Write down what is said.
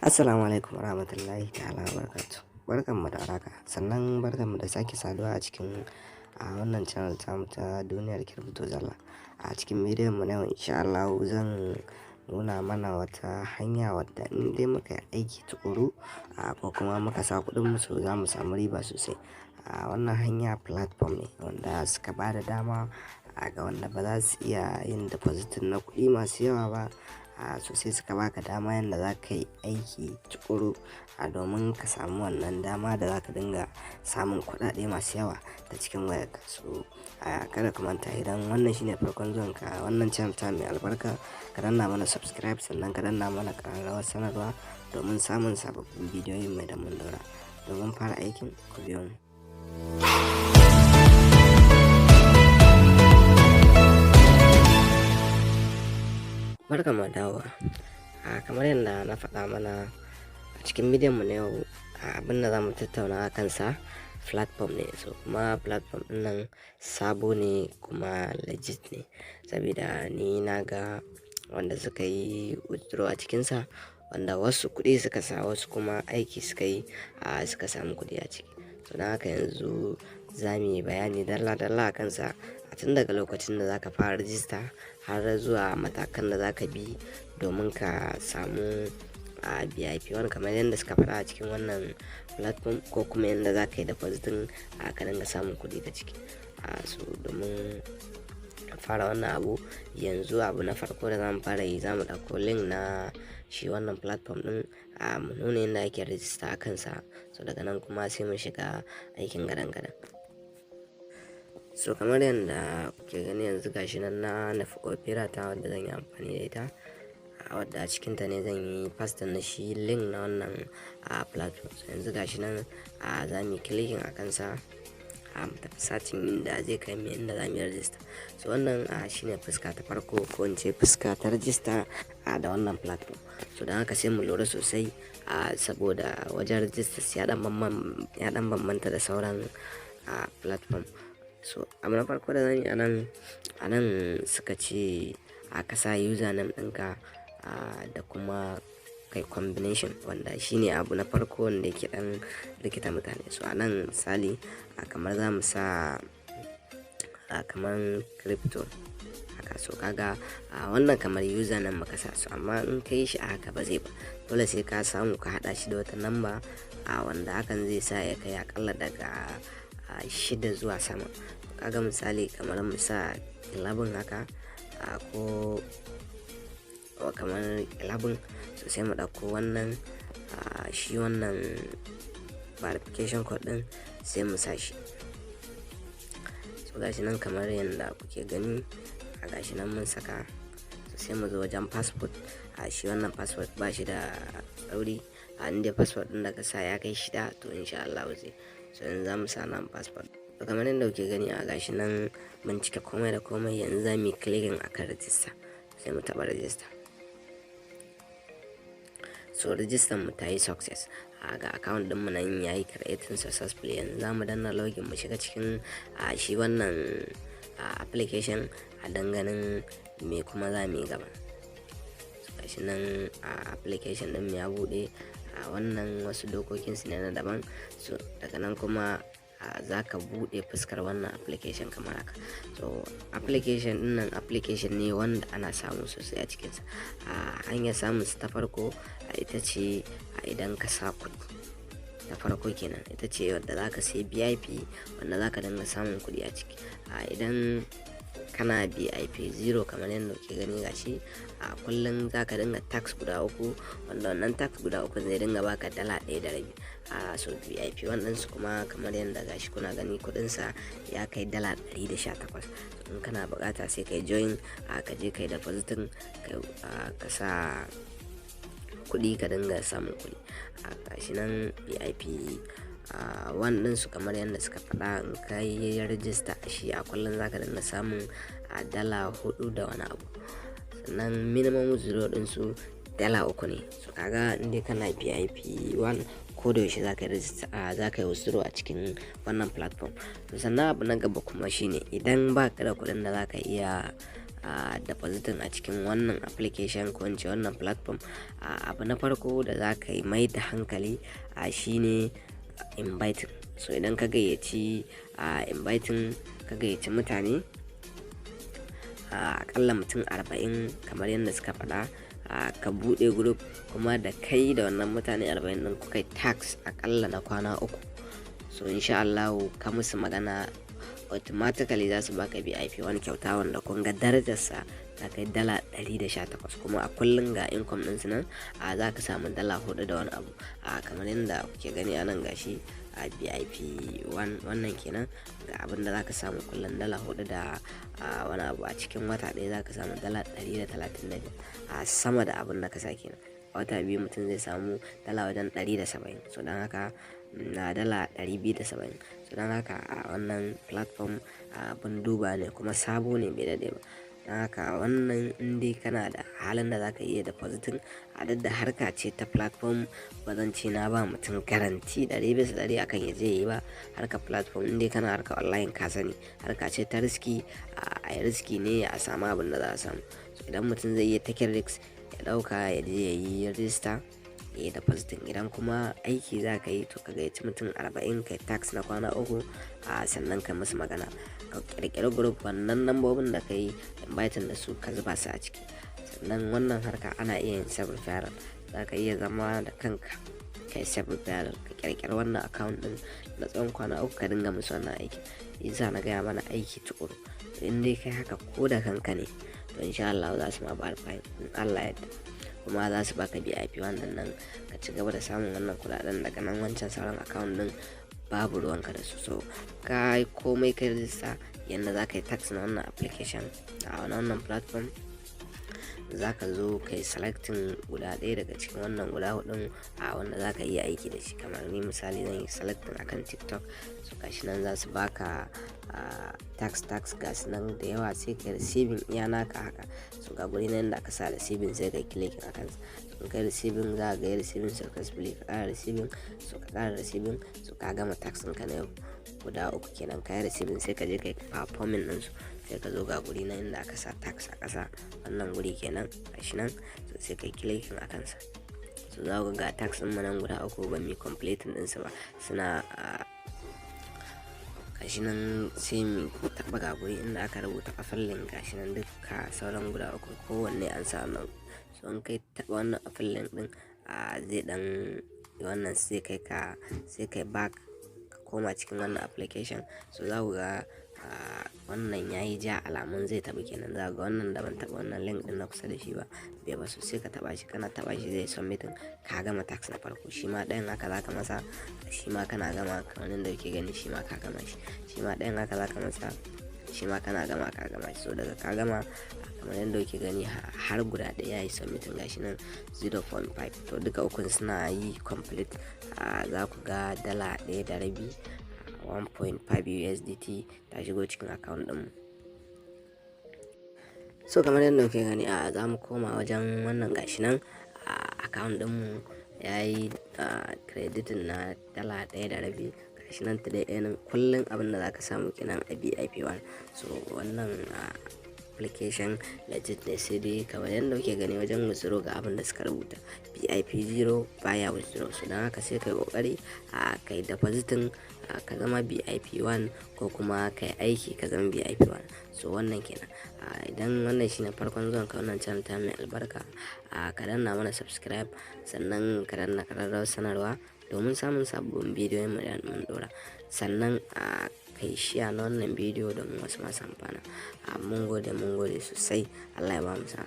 Assalamu alaikum warahmatullahi ta'ala wabarakatuh. Barkanmu da warhaka. Sannan barkanmu da sake saduwa a cikin wannan channel tamu ta duniyar Crypto Zalla. A cikin bidiyon mu na yau insha Allah zan nuna mana wata hanya wadda in dai muka yi aiki tukuru ko kuma muka sa kuɗin mu za mu samu riba sosai. Wannan hanya platform ne wanda suka ba da dama ga wanda ba za su iya yin deposit na kuɗi masu yawa ba. Sosai suka baka dama yadda za ka yi aiki tukuru domin ka samu wannan dama da za ka dinga samun kuɗaɗe masu yawa ta cikin wayarka. So kada ka manta, idan wannan shine farkon zuwan ka wannan channel ta mai albarka, ka danna mana subscribe, sannan ka danna mana ƙararrawar sanarwa domin samun sababbin bidiyoyi mai da mun daura. Domin fara aikin, ku biyo mu. Barkanmu da dawowa. Kamar yadda na faɗa mana a cikin bidiyon mu na yau, abin da za mu tattauna a kansa platform ne. So kuma platform ɗin nan sabo ne kuma legit ne, saboda ni na ga wanda suka yi withdraw a cikinsa, wanda wasu kuɗi suka sa, wasu kuma aiki suka yi suka samu kuɗi a ciki. So don haka yanzu za mu yi bayani dalla-dalla a kansa, tun daga lokacin da za ka fara rijista har zuwa matakan da za ka bi domin ka samu VIP wani kamar yadda suka faɗa a cikin wannan platform, ko kuma yadda za ka yi depositin ka dinga samun kuɗi ta ciki. So domin fara wannan abu, yanzu abu na farko da za mu fara yi, za mu ɗauko link na shi wannan platform ɗin mu nuna yadda ake rijista a kansa. So daga nan kuma sai mu shiga aikin gadan-gadan. So kamar yadda kuke gani yanzu gashi nan na nufi opera ta wadda zan yi amfani da ita, wadda a cikinta ne zan yi pastin na shi link na wannan platform. So yanzu gashi nan za mu yi clicking a kansa, mu tafi searching inda zai kai mu inda za mu yi register. So wannan shine fuska ta farko, ko in ce fuska ta register da wannan platform. So don haka sai mu lura sosai, saboda wajen register ya dan bambanta da sauran platform. So abu na farko da zan yi anan suka ce ka sa username ɗinka da kuma kai combination, wanda shine abu na farko wanda yake dan rikita mutane. So anan misali kamar za mu sa kamar crypto haka. So kaga wannan kamar username maka sa su, amma in ka yi shi a haka ba zai ba, dole sai ka samu ka haɗa shi da wata namba wanda hakan zai sa ya kai akalla daga 6 zuwa sama. Kaga misali kamar mu sa 11 haka, ko kamar 11. So sai mu ɗauko wannan shi wannan verification code ɗin sai mu sa shi. So gashi nan kamar yadda kuke gani, gashi nan mun saka. So sai mu zo wajen passport. Shi wannan passport ba shi da tsauri, inda passport ɗin da ka sa ya kai 6 to insha Allah zai. So yanzu za mu sa nan passport. To kamar yadda kuke gani gashi nan mun cika komai da komai. Yanzu za mu yi clicking akan register, sai mu taɓa register. So register mu ta yi success, ga account din mu nan yayi creating successfully. Yanzu za mu danna login mu shiga cikin shi wannan application ganin me kuma za mu yi gaba. So gashi nan application din mu ya bude, wannan wasu dokokin su ne na daban. So daga nan kuma za ka buɗe fuskar wannan application kamar haka. So application din nan application ne wanda ana samu sosai a cikinsa. Hanyar samun su ta farko ita ce idan ka sa kuɗi ta farko kenan, ita ce wadda za ka sai VIP wanda za ka dinga samun kuɗi a ciki. Idan kana VIP 0 kamar yadda kuke gani gashi, kullum za ka dinga tax guda 3, wanda wannan tax guda 3 zai dinga baka $1.50. So VIP wannan su kuma kamar yadda gashi kuna gani kuɗinsa ya kai $118. In kana bukata sai kai join, ka je kai depositin, ka sa kuɗi ka dinga samun kuɗi. Gashi nan VIP wannan su kamar yadda suka faɗa, in ka yi rajista shi a kullum za ka dinga samun $4 da wani abu. Sannan minimum withdraw din su $3 ne. So kaga inda kana VIP 1 ko da yaushe za ka yi withdraw a cikin wannan platform. To sannan abu na gaba kuma shine, idan ba ka da kuɗin da za ka iya depositing a cikin wannan application ko in ce wannan platform, abu na farko da za ka yi mai da hankali shine inviting. So idan ka gayyaci mutane akalla mutum 40 kamar yadda suka faɗa, ka buɗe group kuma da kai da wannan mutane 40 ɗin kuka yi tax akalla na kwana 3. So insha Allah ka musu magana automatically za su baka VIP wani kyauta wanda kun ga darajarsa ta kai dala 118, kuma a kullum ga income ɗin su nan za ka samu dala 4 da wani abu kamar yadda kuke gani a nan gashi VIP 1 wannan kenan ga abin da za ka samu kullum dala 4 da wani abu. A cikin wata ɗaya za ka samu dala 135 sama da abin da ka sa kenan. Wata biyu mutum zai samu dala wajen 170, so don haka na dala 270. So don haka wannan platform abin duba ne kuma sabo ne bai daɗe ba. Don haka wannan indai kana da halin da zaka iya depositing da harka ce ta platform, ba zan ce na ba mutum garanti 100% akan ya je yi ba. Harka platform indai kana harka online ka sani harka ce ta riski, riski ne a samu abin da za a samu. So idan mutum zai iya take risk ya dauka ya je ya yi register ya depositing. Idan kuma aiki za ka yi to ka gayyaci mutum 40 kai tax na kwana 3 sannan ka musu magana, ka kirkiri group wannan nambobin da ka yi inviting da su ka zuba su a ciki. Sannan wannan harka ana iya yin self referral, za ka iya zama da kanka kai self referral, ka kirkiri wannan account din na tsawon kwana 3 ka dinga musu wannan aiki. Yasa na gaya mana aiki tukuru, in dai kai haka ko da kanka ne to insha Allah za su ma ba alfahari in Allah yadda, kuma za su baka VIP wannan nan ka ci gaba da samun wannan kuɗaɗen daga nan. Wancan sauran account din babu ruwanka da su. So ka yi komai ka rijista yadda za ka yi tax na wannan application wannan platform, za ka zo ka yi selecting guda ɗaya daga cikin wannan guda 4 wanda za ka iya aiki da shi. Kamar ni misali zan yi selecting akan TikTok, so gashi nan za su baka tax gasu nan da yawa, sai ka receiving iya naka haka. So ga guri nan da aka sa receiving sai ka clicking akan sa. So kai receiving za ka ga receiving successfully, ka ƙara receiving, so ka ƙara receiving, so ka gama tax ɗinka na yau guda 3 kenan. ka yi receiving sai ka je ka yi performing ɗinsu, sai ka zo ga guri nan inda aka sa tax a ƙasa, wannan guri kenan gashi nan, so sai ka yi clicking akan sa. So za ku ga tax ɗin nan guda 3 ba mai completing ɗinsu ba, suna gashi nan sai mu taɓa ga guri inda aka rubuta affiliate gashi nan duka sauran guda 3 kowanne an sa wannan. So in kai taɓa wannan affiliate ɗin zai dan wannan sai kai back ka koma cikin wannan application. So za ku ga wannan yayi ja alamun zai taɓa kenan. Za ga wannan da ban taɓa wannan link ɗin na kusa da shi ba bai ba, so sai ka taɓa shi, kana taɓa shi zai submitin ka gama tax na farko. Shi ma ɗayan haka za ka masa, shi ma kana gama kamar yadda kuke gani shi ma ka gama shi. Shi ma ɗayan haka za ka masa, shi ma kana gama ka gama shi. So daga ka gama kamar yadda kuke gani har guda ɗaya yayi submitin gashi nan 0.5. to duka ukun suna yi complete. Za ku ga dala 1.5 1.5 USDT ta shigo cikin account ɗinmu. So kamar yadda kuke gani za mu koma wajen wannan gashi nan account ɗinmu ya yi creditin na dala 1.5 gashi nan today earning. Kullum abin da za ka samu kenan a VIP 1. So wannan application legit ne, sai dai kamar yadda kuke gani wajen withdraw ga abin da suka rubuta VIP 0 baya withdraw. So don haka sai kai kokari kai depositing ka zama VIP 1 ko kuma kai aiki ka zama VIP 1. So wannan kenan. Idan wannan shine farkon zuwan ka wannan channel ta mai albarka, ka danna mana subscribe, sannan ka danna ƙararrawar sanarwa domin samun sabbin bidiyon mu da mun dora. Sannan kai share na wannan bidiyo domin wasu masu amfana. Mun gode sosai. Allah ya ba mu sa'a.